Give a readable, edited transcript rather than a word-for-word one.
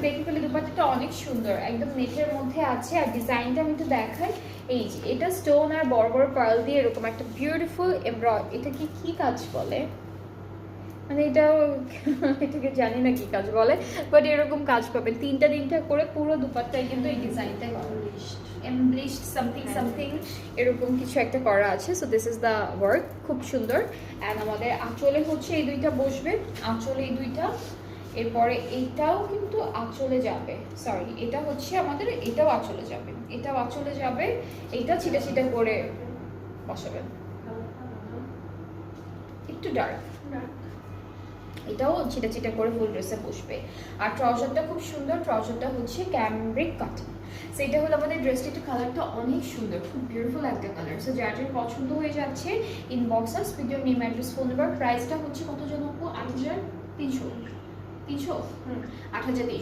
দেখে ফেলে দুপাট্টাটা অনেক সুন্দর, একদম নেটের মধ্যে আছে। আর ডিজাইনটা আমি একটু দেখাই, এই যে এটা স্টোন আর বড় বড় পার্ল দিয়ে এরকম একটা বিউটিফুল এমব্রয়ড, এটা কি কাজ বলে, মানে এটাকে জানি না কি কাজ বলে, বাট এরকম কাজ পাবেন তিনটা করে পুরো দুপাট্টায় কিন্তু এই ডিজাইনটা এমব্লিশড সামথিং সামথিং এরকম কিছু একটা করা আছে। So this is the work, খুব সুন্দর। অ্যান্ড আমাদের আঁচলে হচ্ছে এই দুইটা বসবে, আঁচলে এই দুইটা, এরপরে এইটাও কিন্তু আঁচলে যাবে, সরি এটা হচ্ছে আমাদের, এটাও আঁচলে যাবে, এটাও আঁচলে যাবে, এইটা ছিটা ছিটা করে বসাবেন, একটু ডার্ক, এটাও ছিটা ছিটা করে ফুল ড্রেসে বসবে। আর ট্রাউজারটা খুব সুন্দর, ট্রাউজারটা হচ্ছে ক্যামব্রিক কটন। সো এটা হলো আমাদের ড্রেসটা, একটু কালারটা অনেক সুন্দর, খুব বিউটিফুল একটা কালার। সো যার যার পছন্দ হয়ে যাচ্ছে inbox us with your name address phone number. প্রাইসটা হচ্ছে কত জন আপু? 8300, 300, 8300